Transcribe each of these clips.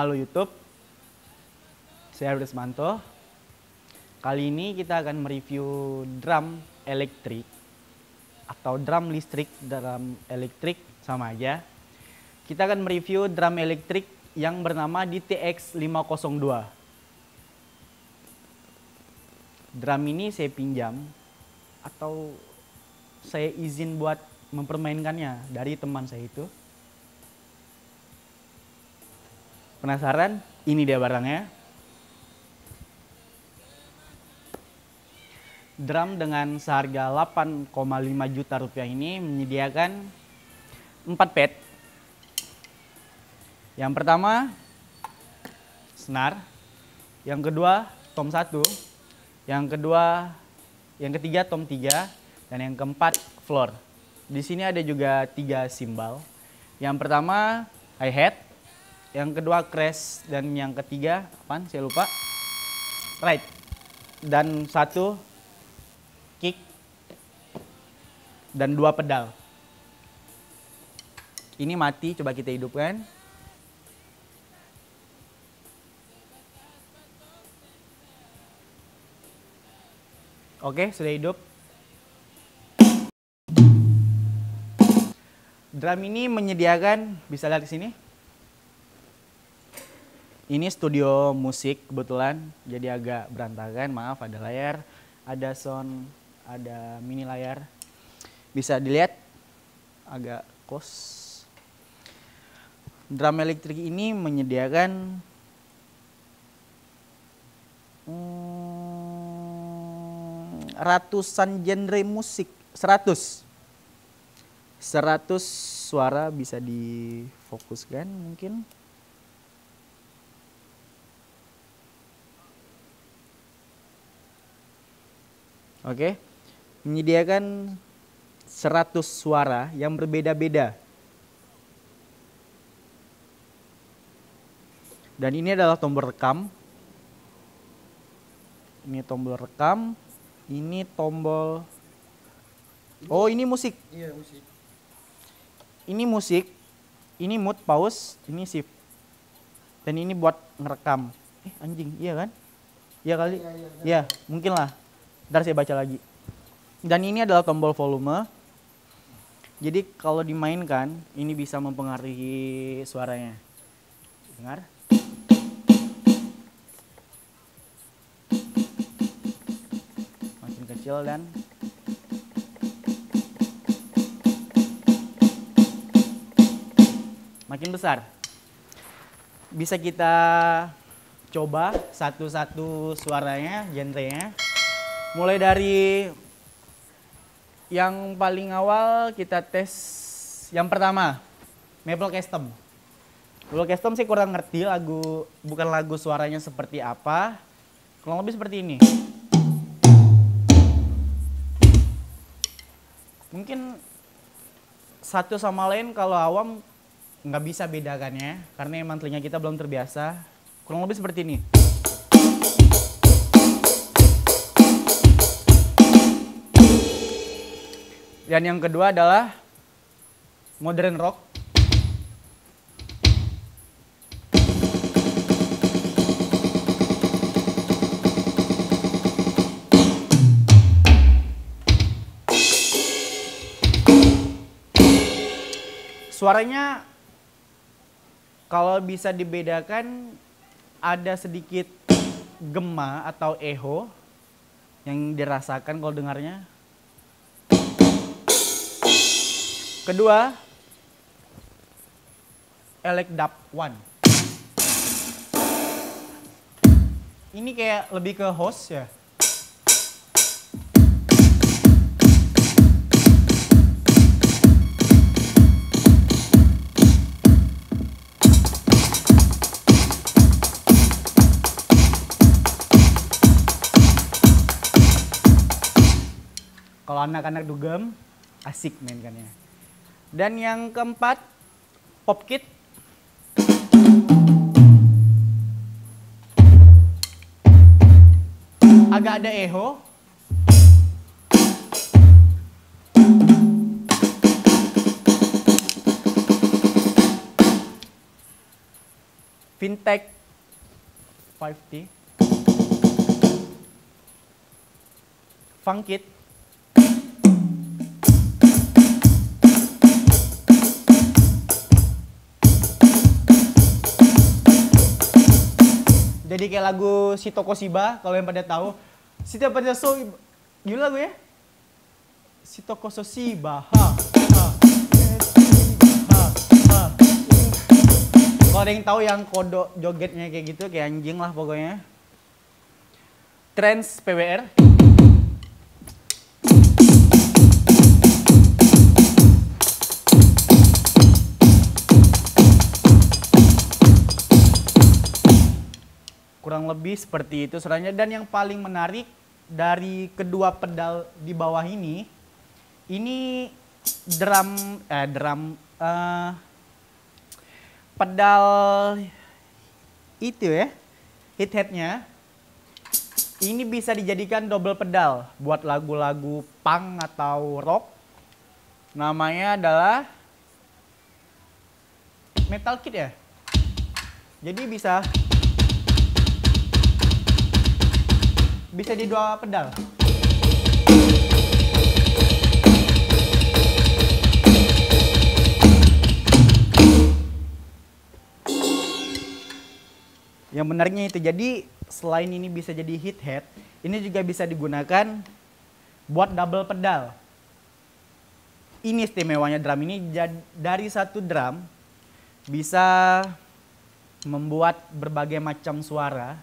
Halo YouTube, saya Rismanto. Kali ini kita akan mereview drum elektrik atau drum listrik. Drum elektrik sama aja. Kita akan mereview drum elektrik yang bernama DTX 502. Drum ini saya pinjam atau saya izin buat mempermainkannya dari teman saya itu. Penasaran? Ini dia barangnya. Drum dengan seharga 8,5 juta rupiah ini menyediakan 4 pad. Yang pertama snare, yang kedua tom 1, yang ketiga tom 3, dan yang keempat floor. Di sini ada juga 3 simbal. Yang pertama hi-hat, yang kedua crash, dan yang ketiga apaan? Saya lupa. Right. Dan 1 kick dan 2 pedal. Ini mati, coba kita hidupkan. Oke, sudah hidup. Drum ini menyediakan, bisa lihat di sini. Ini studio musik kebetulan, jadi agak berantakan, maaf, ada layar, ada sound, ada mini layar. Bisa dilihat agak kos. Drum elektrik ini menyediakan ratusan genre musik, 100 suara bisa difokuskan mungkin. Oke, menyediakan 100 suara yang berbeda-beda. Dan ini adalah tombol rekam. Ini tombol rekam. Ini tombol. Oh, ini musik. Iya, musik. Ini musik. Ini mute, pause, ini shift. Dan ini buat ngerekam. Anjing, iya kan? Iya kali? Iya, mungkin lah. Ntar saya baca lagi. Dan ini adalah tombol volume. Jadi kalau dimainkan, ini bisa mempengaruhi suaranya. Dengar. Makin kecil dan makin besar. Bisa kita coba satu-satu suaranya, genrenya. Mulai dari yang paling awal kita tes yang pertama, Maple Custom. Maple Custom saya kurang ngerti bukan lagu suaranya seperti apa. Kurang lebih seperti ini. Mungkin satu sama lain kalau awam nggak bisa bedakannya karena emang telinga kita belum terbiasa. Kurang lebih seperti ini. Dan yang kedua adalah modern rock. Suaranya kalau bisa dibedakan ada sedikit gema atau echo yang dirasakan kalau dengarnya. Kedua, Elec Dub One. Ini kayak lebih ke host ya. Kalau anak-anak dugem, asik mainkannya. Dan yang keempat, pop kit. Agak ada echo. Fintech 5T, Funkit, jadi kayak lagu si Toko Shiba kalau yang pada tahu. Si pada so gimana lagu ya? Si Toko Shiba, ha, ha, ha. Kalau ada yang tahu yang kodok jogetnya kayak gitu, kayak anjing lah pokoknya. Trends PWR. Kurang lebih seperti itu suaranya. Dan yang paling menarik dari kedua pedal di bawah ini pedal itu ya, hit headnya ini bisa dijadikan double pedal buat lagu-lagu punk atau rock. Namanya adalah Metal Kit ya. Jadi bisa di dua pedal. Yang menariknya itu, jadi selain ini bisa jadi hit head, ini juga bisa digunakan buat double pedal. Ini istimewanya drum ini, dari satu drum bisa membuat berbagai macam suara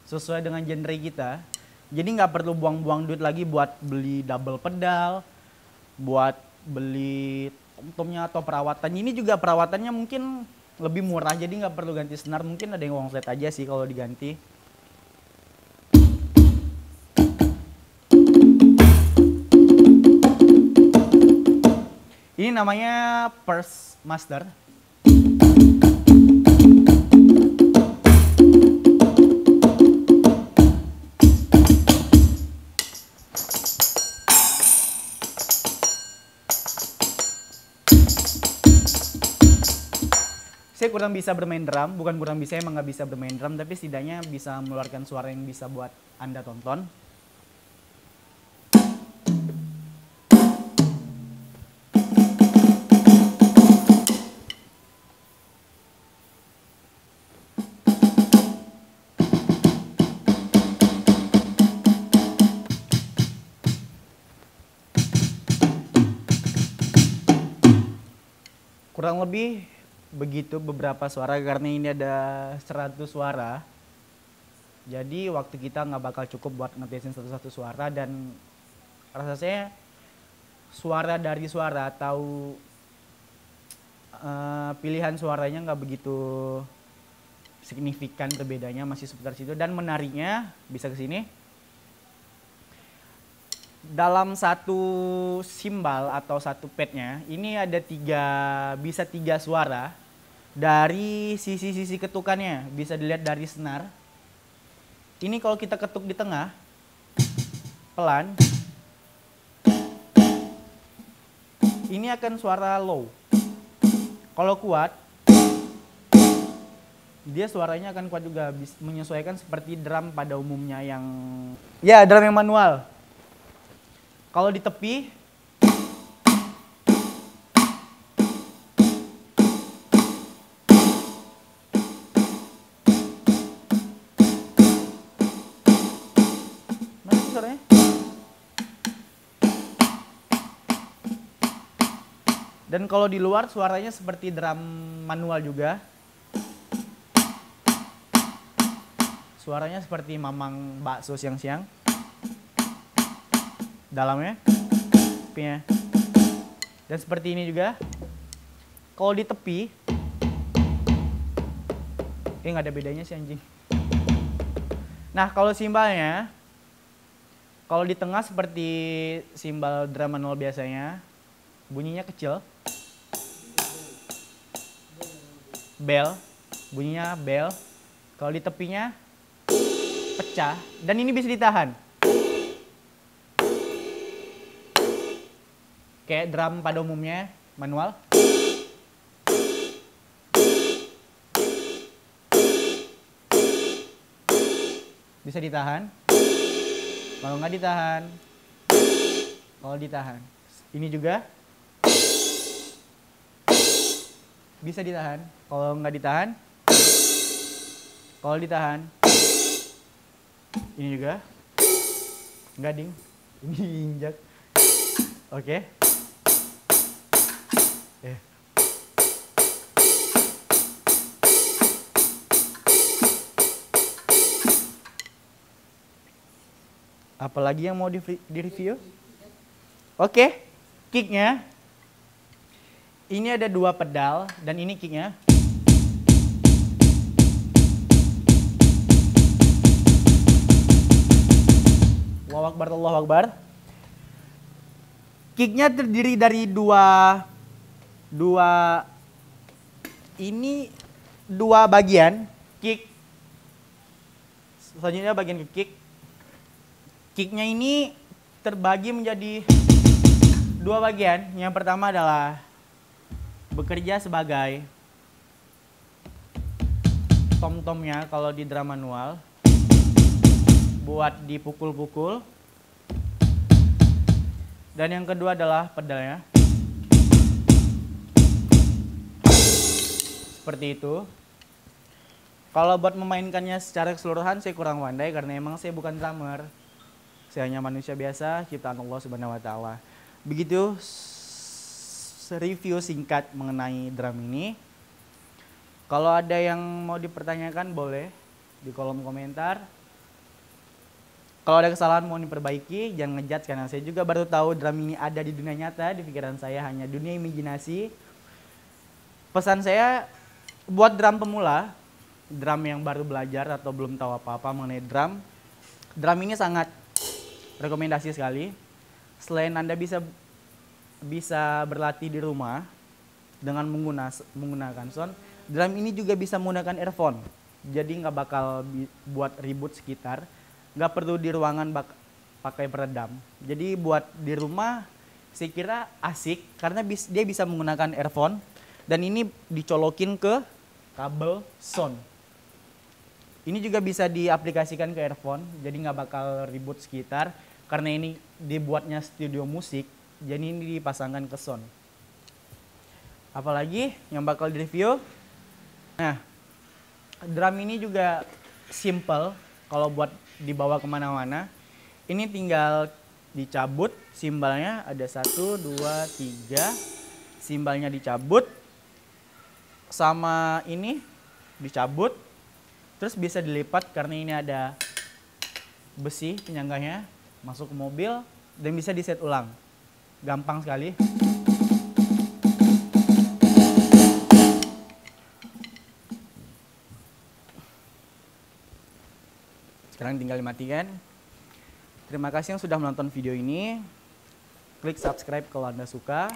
sesuai dengan genre kita. Jadi nggak perlu buang-buang duit lagi buat beli double pedal, buat beli tom-tomnya atau perawatan. Ini juga perawatannya mungkin lebih murah, jadi nggak perlu ganti senar. Mungkin ada yang uang flat aja sih kalau diganti. Ini namanya Purse Master. Saya kurang bisa bermain drum, bukan kurang bisa, emang nggak bisa bermain drum, tapi setidaknya bisa mengeluarkan suara yang bisa buat Anda tonton. Kurang lebih begitu beberapa suara, karena ini ada 100 suara. Jadi waktu kita nggak bakal cukup buat ngetesin satu-satu suara, dan rasanya suara dari suara atau pilihan suaranya nggak begitu signifikan berbedanya, masih seputar situ. Dan menariknya bisa ke sini. Dalam satu simbal atau satu padnya ini ada bisa tiga suara dari sisi-sisi ketukannya. Bisa dilihat dari senar. Ini kalau kita ketuk di tengah, pelan, ini akan suara low. Kalau kuat, dia suaranya akan kuat juga, menyesuaikan seperti drum pada umumnya yang drum yang manual. Kalau di tepi, mana sih suaranya? Dan kalau di luar suaranya seperti drum manual juga. Suaranya seperti mamang bakso siang-siang. Dalamnya, tepinya. Dan seperti ini juga. Kalau di tepi, nggak ada bedanya sih anjing. Nah kalau simbalnya, kalau di tengah seperti simbal drum manual biasanya, bunyinya kecil. Bell, bunyinya bell. Kalau di tepinya pecah, dan ini bisa ditahan. Kayak drum pada umumnya bisa ditahan. Kalau nggak ditahan, kalau ditahan. Ini juga bisa ditahan. Kalau nggak ditahan, kalau ditahan. Ini juga nggak ding. Ini injak. Oke. Apalagi yang mau di-review? Oke, kicknya. Ini ada 2 pedal dan ini kicknya. Allahu Akbar, Allahu Akbar. Kicknya terdiri dari dua bagian. Kick. Selanjutnya bagian ke kick. Kicknya ini terbagi menjadi 2 bagian. Yang pertama adalah bekerja sebagai tom-tomnya kalau di drum manual, buat dipukul-pukul. Dan yang kedua adalah pedalnya. Seperti itu. Kalau buat memainkannya secara keseluruhan saya kurang pandai karena emang saya bukan drummer. Saya hanya manusia biasa, ciptaan Allah Subhanahu wa taala. Begitu review singkat mengenai drum ini. Kalau ada yang mau dipertanyakan boleh di kolom komentar. Kalau ada kesalahan mau diperbaiki, jangan ngejudge karena saya juga baru tahu drum ini ada di dunia nyata. Di pikiran saya hanya dunia imajinasi. Pesan saya buat drum pemula, drum yang baru belajar atau belum tahu apa-apa mengenai drum. Drum ini sangat rekomendasi sekali. Selain Anda bisa berlatih di rumah dengan menggunakan sound, drum ini juga bisa menggunakan earphone. Jadi nggak bakal buat ribut sekitar. Nggak perlu di ruangan pakai peredam. Jadi buat di rumah saya kira asik karena dia bisa menggunakan earphone dan ini dicolokin ke kabel sound. Ini juga bisa diaplikasikan ke earphone, jadi nggak bakal ribut sekitar. Karena ini dibuatnya studio musik, jadi ini dipasangkan ke sound. Apalagi yang bakal direview. Nah, drum ini juga simple kalau buat dibawa kemana-mana. Ini tinggal dicabut, simbalnya ada 1, 2, 3. Simbalnya dicabut, sama ini dicabut. Terus bisa dilipat karena ini ada besi penyangganya. Masuk ke mobil dan bisa di set ulang. Gampang sekali. Sekarang tinggal dimatikan. Terima kasih yang sudah menonton video ini. Klik subscribe kalau Anda suka.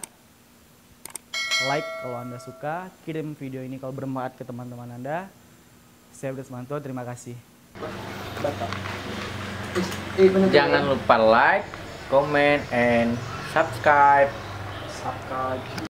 Like kalau Anda suka. Kirim video ini kalau bermanfaat ke teman-teman Anda. Saya Bresmanto, terima kasih. Jangan lupa like, comment, and subscribe.